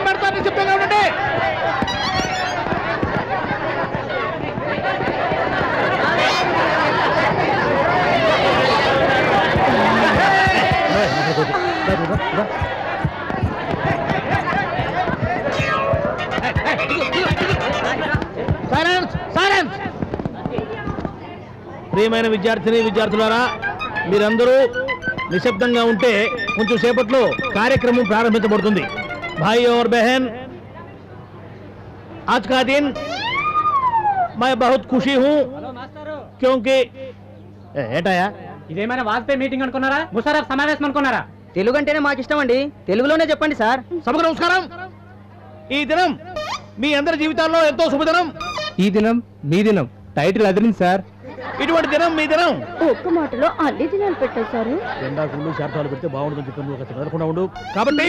దండం పెడతాను నిశ్శబ్దంగా ఉండండి. ప్రియమైన విద్యార్థులారా, మీరందరూ నిశ్శబ్దంగా ఉంటే కొంచెం సేపట్లో కార్యక్రమం ప్రారంభించబడుతుంది. భాई और बहन, आज का दिन मैं बहुत खुशी हूँ क्योंकि ఏటాయా ఇదేమైనా వాజ్పేయి మీటింగ్ అనుకున్నారా, ముషర్రఫ్ సమావేశం అనుకున్నారా? తెలుగు అంటేనే మాకు ఇష్టం అండి, తెలుగులోనే చెప్పండి సార్. సభకు నమస్కారం. ఈ దినం మీ అందరి జీవితాల్లో ఎంతో శుభదినం. ఈ దినం మీ దినం టైటిల్ అదిరింది సార్. ఇటువంటి దినం మీ దినం. ఒక్క మాటలో అన్ని దినాలు పెట్టేశారు. ఎండాకుళ్ళు శాతాలు పెడితే బాగుంటుందని చెప్పి ఒక చదవకుండా ఉండు. కాబట్టి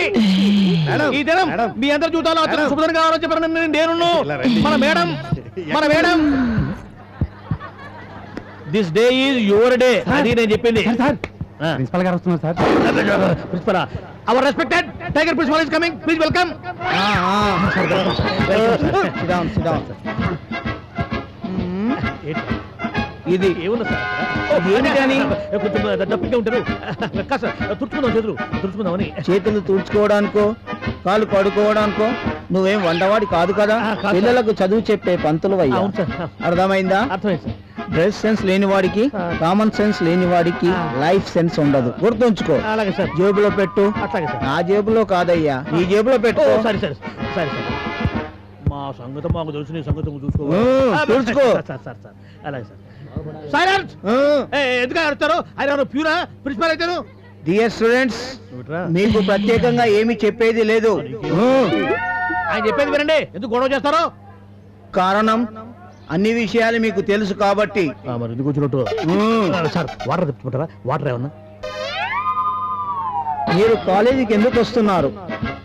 ఈ దినం మీ అందరి జీవితాల్లో అత్యంత శుభదినం కావాలని చెప్పాను నేను. మన madam this day is your day అది నేను చెప్పింది. ప్రిన్సిపల్ గారు వస్తున్నారు సార్. Principal, our respected tiger principal is coming, please welcome. ఇది ఏముంది సార్ ఏమిటని కొంచెం దప్పిగా ఉంటారు. తుడుచుకుందామని. చేతులు తుడుచుకోవడానికో కాలు కడుకోవడానికో నువ్వేం వండవాడి కాదు కదా. పిల్లలకు చదువు చెప్పే పంతులు అయ్యా. అర్థమైందా? అర్థమైంది సార్. డ్రెస్ సెన్స్ లేని వాడికి, కామన్ సెన్స్ లేని వాడికి లైఫ్ సెన్స్ ఉండదు. గుర్తుంచుకో. అలాగే సార్. జేబులో పెట్టు. అట్లాగే సార్. నా జేబులో కాదయ్యా, నీ జేబులో పెట్టు. సరే సరే సరే సార్. మా సంగతి మాకు తెలుసు, నీ సంగతి చూసుకో. చూసుకో. సార్ అలాగే సార్. సైలెన్స్. ఎందుకు అడుగుతారు? ఆయన ప్యూరా ప్రిన్సిపల్ అయితేను. డియర్ స్టూడెంట్స్, మీకు ప్రత్యేకంగా ఏమి చెప్పేది లేదు. ఆయన చెప్పేది వినండి. ఎందుకు గొడవ చేస్తారో? కారణం అన్ని విషయాలు మీకు తెలుసు కాబట్టి. మరి ఎందుకు వచ్చినట్టు సార్? వాటర్ తెచ్చుకుంటారా? వాటర్ ఏమన్నా? మీరు కాలేజీకి ఎందుకు వస్తున్నారు?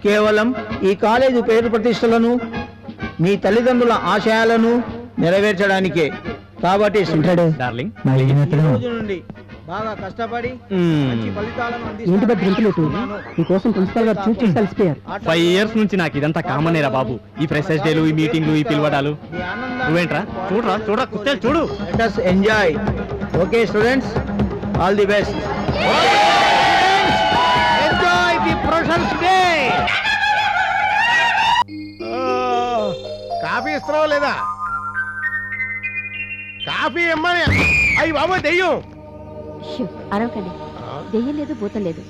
కేవలం ఈ కాలేజీ పేరు ప్రతిష్టలను, మీ తల్లిదండ్రుల ఆశయాలను నెరవేర్చడానికే. కాబట్టి డార్లింగ్, రోజు నుండి బాగా కష్టపడి మంచి ఫలితాలను మీకోసం ప్రిన్సిపల్ గారు చూసి కలిసిపోయారు. 5 years నుంచి నాకు ఇదంతా కామనేరా బాబు. ఈ ఫ్రెషర్స్ డేలు, ఈ మీటింగ్లు, ఈ పిలవడాలు. నువ్వేంట్రా? చూడరా కూర్చొని చూడు. Let us enjoy. Okay students, all the best. Enjoy the freshers day. Coffee ఇస్తావా లేదా? కాఫీ ఇమ్మని. అయ్యి బాబు దెయ్యం. అరవకండి, దెయ్యం లేదు, భూతం లేదు.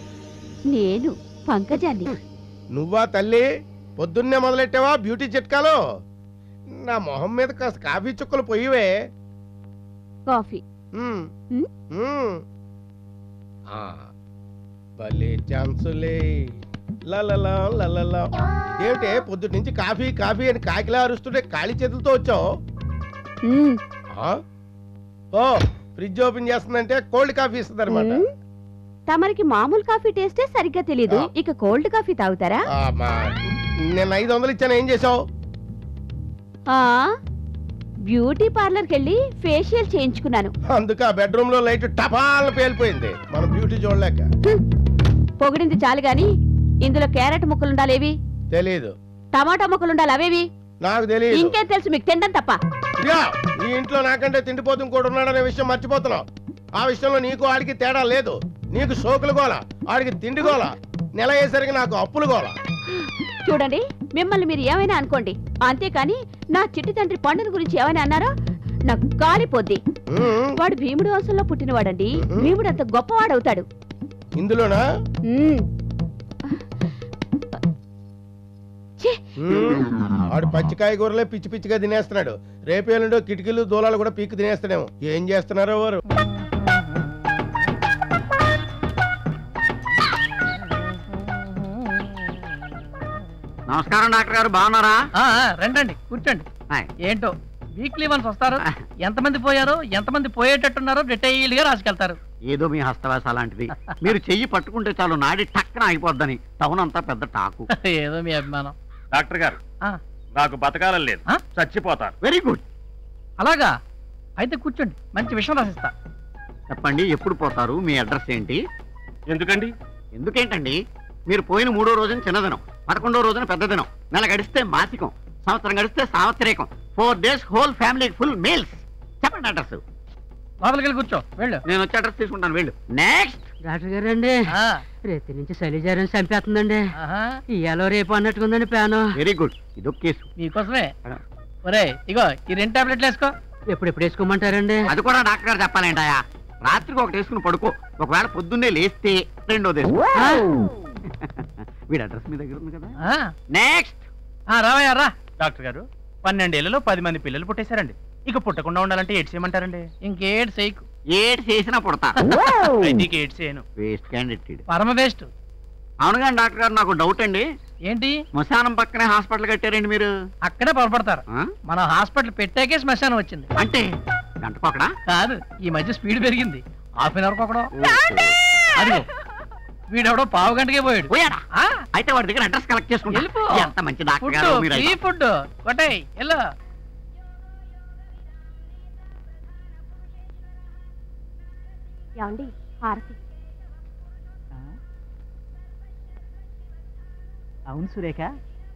నేను పంకజాన్ని. నువ్వా తల్లి? పొద్దున్నే మొదలెట్టావా బ్యూటీ చిట్కాలు? నా మొహం మీద కాస్త కాఫీ చుక్కలు పోయివే. కాఫీ భలే ఛాన్సులే. లలలా ఏమిటే పొద్దుటి నుంచి కాఫీ కాఫీ అని కాకిలా అరుస్తుంటే ఖాళీ చేతులతో వచ్చావు? ఓ, ఫ్రిడ్జ్ ఓపెన్ చేస్తుందంటే కోల్డ్ కాఫీ ఇస్తుంది అనమాట. తమరికి మామూలు కాఫీ టేస్టే సరిగ్గా తెలీదు, ఇక కోల్డ్ కాఫీ తాగుతారా? నేను 500 ఇచ్చాను, ఏం చేసావు? బ్యూటీ పార్లర్కి వెళ్ళి ఫేషియల్ చేయించుకున్నాను. అందుకే ఆ బెడ్రూమ్ లో లైట్ టపాల్ పేలిపోయింది. మన బ్యూటీ చూడలేక. పొగిడింది చాలు గాని ఇందులో క్యారెట్ ముక్కలుండాలేవి? తెలీదు. టమాటా ముక్కలుండాలి, అవేవి? నాకు తెలియదు. ఇంకేం తెలుసు మీకు? తినడం తప్ప. ఈ ఇంట్లో నాకంటే తిండిపోతు ఇంకోటి ఉన్నాడనే విషయం మర్చిపోతున్నావు. ఆ విషయంలో నీకు ఆడికి తేడా లేదు. నీకు సోకులు గోల, ఆడికి తిండి గోల, నెల అయ్యేసరికి నాకు అప్పులు గోల. చూడండి, మిమ్మల్ని మీరు ఏమైనా అనుకోండి, అంతేకాని నా చిట్టి తండ్రి పండుని గురించి ఏమైనా అన్నారో నాకు కాలిపోద్ది. వాడు భీముడు వంశంలో పుట్టినవాడండి. భీముడు అంత గొప్పవాడవుతాడు. ఇందులోనా? ఆడు పచ్చికాయ కూరలే పిచ్చి పిచ్చిగా తినేస్తున్నాడు. రేపేళ్ళుండో కిటికీలు దూలాలు కూడా పీక్కు తినేస్తాడేమో. ఏం చేస్తున్నారో వారు. నమస్కారం డాక్టర్ గారు, బాగున్నారా? రండి కూర్చోండి. ఏంటో వీక్లీ వన్స్ వస్తారు. ఎంతమంది పోయారో, ఎంతమంది పోయేటట్టున్నారో డీటెయిల్ గా రాసుకెళ్తారు. ఏదో మీ హస్తవాస అలాంటిది. మీరు చెయ్యి పట్టుకుంటే చాలు నాడి టక్కన ఆగిపోద్దని టౌన్ అంతా పెద్ద టాకు. ఏదో మీ అభిమానం. డాక్టర్ గారు, నాకు బతకాలని లేదు, చచ్చిపోతారు. Very good. అలాగా అయితే కూర్చోండి, మంచి విషయం రాసిస్తా. చెప్పండి, ఎప్పుడు పోతారు? మీ అడ్రస్ ఏంటి? ఎందుకండి? ఎందుకేంటండి, మీరు పోయిన 3వ రోజున చిన్నదినం, 11వ రోజున పెద్ద దినం. నెల గడిస్తే మాసికం, సంవత్సరం గడిస్తే సావత్రికం, 4 days whole family full meals. చెప్పండి అడ్రస్. లోపలికి వెళ్ళి కూర్చో, వెళ్ళు. నేను వచ్చి అడ్రస్ తీసుకుంటాను, వెళ్ళు. నెక్స్ట్. డాక్టర్ గారు అండి, రేతి నుంచి శైలిజారం చంపేస్తుందండి. ఇయాలో రేపు అన్నట్టుకుందండి ప్లాను. వెరీ గుడ్, ఇదొక కేసు మీకోసమే. ఒరే ఇగో ఈ 2 టాబ్లెట్లు వేసుకో. ఎప్పుడెప్పుడు వేసుకోమంటారండి? అది కూడా డాక్టర్ గారు చెప్పాలేంటాయా? రాత్రికి ఒకటి వేసుకుని పడుకో, ఒకవేళ పొద్దున్నే లేస్తే రెండోది వేసుకో. వీడి అడ్రస్ మీ దగ్గర ఉంది కదా. నెక్స్ట్. రావయ్యా రా. డాక్టర్ గారు 12 ఏళ్లలో 10 మంది పిల్లలు పుట్టేశారండి. ఇక పుట్టకుండా ఉండాలంటే ఏడ్ చేయమంటారండి? ఇంకేడ్ చేయకు. ఏడ్ చేసినా పుడతా. అయితే ఏడ్ చేయను. Waste candidate. పరమ వేస్ట్. అవును కానీ డాక్టర్ గారు, నాకు డౌట్ అండి. ఏంటి? శ్మశానం పక్కనే హాస్పిటల్ కట్టారండి మీరు? అక్కడే పొరపడతారు. మన హాస్పిటల్ పెట్టాకే శ్మశానం వచ్చింది. అంటే గంటకొకడా? కాదు, ఈ మధ్య స్పీడ్ పెరిగింది. హాఫ్ అన్ అవర్ ఒకడో. అదిగో వీడెవడో పావు గంటకే పోయాడు. పోయాడా? అయితే వాడి దగ్గర అడ్రస్ కలెక్ట్ చేసుకుంటా. ఎంత మంచి డాక్టర్ గారు మీరు. Free food కొట్టాయి. ఎల్లో ఏమండి హారతి. అవును సురేఖ,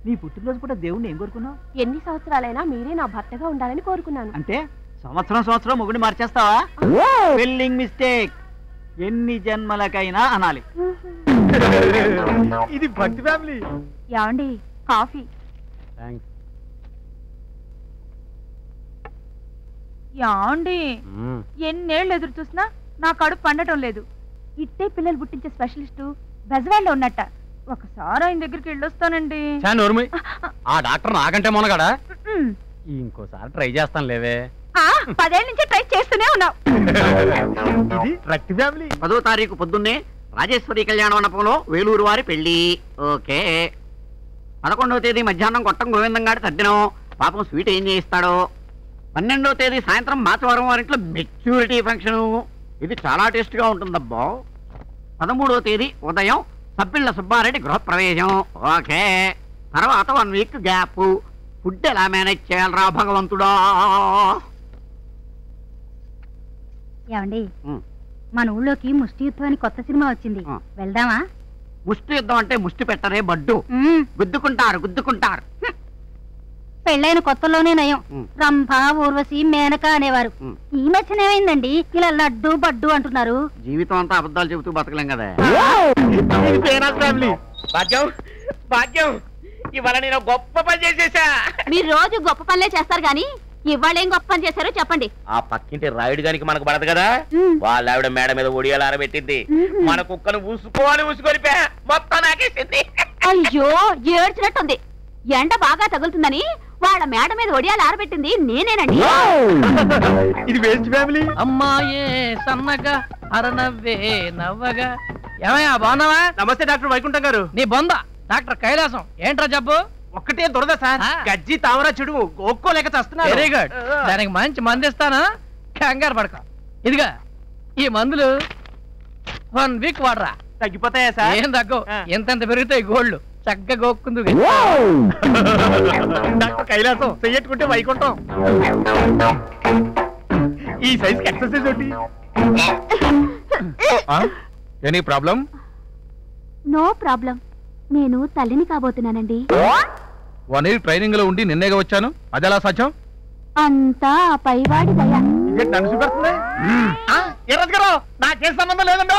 నీ పుట్టినరోజు పూట దేవుణ్ణి ఏం కోరుకున్నావు? ఎన్ని సంవత్సరాలైనా మీరే నా భర్తగా ఉండాలని కోరుకున్నాను. అంటే సంవత్సరం మొగుడి మార్చేస్తావా? Spelling mistake. ఎన్ని జన్మలకైనా అనాలి. ఇది భక్తి ఫ్యామిలీ. ఏమండి కాఫీ. ఏమండి ఎన్నేళ్ళు ఎదురు చూసినా నా కడుపు పండటం లేదు. ఇట్టే పిల్లలు పుట్టించే స్పెషలిస్టు బెజవాడలో ఉన్నట్ట. ఒకసారి ఆయన దగ్గరికి వెళ్ళొస్తానండి. ఆ డాక్టర్ నాకంటే మొనగాడా? ఇంకోసారి ట్రై చేస్తాను లేవే. 10 ఏళ్ళ నుంచి ట్రై చేస్తూనే ఉన్నావు. ఇది రక్తి ఫ్యామిలీ. 10వ తారీఖు పొద్దున్నే రాజేశ్వరి కళ్యాణ మండపంలో వేలూరు వారి పెళ్లి. ఓకే. 11వ తేదీ మధ్యాహ్నం కొట్టం గోవిందం గారి తద్దినం. పాపం స్వీట్ ఏం చేయిస్తాడో. 12వ తేదీ సాయంత్రం మాచవరం వారింట్లో మెచ్యూరిటీ ఫంక్షన్. ఇది చాలా టేస్ట్గా ఉంటుందబ్బా. 13వ తేదీ ఉదయం సబ్బిళ్ళ సుబ్బారెడ్డి గృహప్రవేశం. ఓకే. తర్వాత 1 వీక్ గ్యాప్. ఫుడ్ ఎలా మేనేజ్ చేయాలరా భగవంతుడా? ఏమండి మన ఊళ్ళోకి ముష్టి యుద్ధం అని కొత్త సినిమా వచ్చింది, వెళ్దామా? ముష్టి యుద్ధం అంటే ముష్టి పెట్టరే బడ్డు. గుద్దుకుంటారు. పెళ్ళైన కొత్తలోనే నయం. రంభ, ఊర్వశి, మేనక అనేవారు. ఈ మధ్యన ఏమైందండి ఇలా లడ్డు బడ్డు అంటున్నారు? జీవితం అంతా అబద్ధాలు చెబుతూ బతకలేం కదా. భాగ్యం ఇవాళ నేను గొప్ప పని చేసేసా. మీరు రోజు గొప్ప పనులే చేస్తారు గాని ఇవాళ ఏం గొప్ప పని చేశారో చెప్పండి. ఆ పక్కింటి రాయుడు గారికి మనకు పడదు కదా, వాళ్ళ ఆవిడ మేడ మీద ఒడియాలు ఆరబెట్టింది. మన కుక్కను ఊసుకొని మొత్తం నాకేసింది. అయ్యో ఏడ్చినట్టుంది. ఎండ బాగా తగులుతుందని వాళ్ళ మేడ మీద ఒడియాలు ఆరబెట్టింది నేనేనండి. ఇది వేస్ట్ ఫ్యామిలీ. అమ్మాయే సన్నగా అరనవ్వే నవ్వగా. ఏమయ్యా బాగున్నావా? నమస్తే డాక్టర్ వైకుంఠం గారు. నీ బొంద డాక్టర్ కైలాసం. ఏంట్రా జబ్బు? ఒక్కటే దురద సార్. గజ్జి తామర చెడు ఒక్కోలేక చేస్తున్నా. Very good. దానికి మంచి మందు ఇస్తాను, కంగారు పడక. ఇదిగా ఈ మందులు 1 వీక్ వాడరా, తగ్గిపోతాయా సార్? ఏం తగ్గవు. ఎంతెంత పెరుగుతాయి గోల్డ్. చక్కగా గోక్కుందు. డాక్టర్ కైలాసం చెయ్యట్టుకుంటే వైకుంఠం. ఈ సైజ్ ఎక్సర్సైజ్ ఒకటి. Any problem? No problem. నేను తల్లిని కాబోతున్నానండి. 1 year ట్రైనింగ్ లో ఉండి నిన్నేగా వచ్చాను. అదెలా సాధ్యం? అంతా ఆ పైవాడి దయ. నన్ను చూపెడుతుంది. నాకేం సంబంధం లేదండి.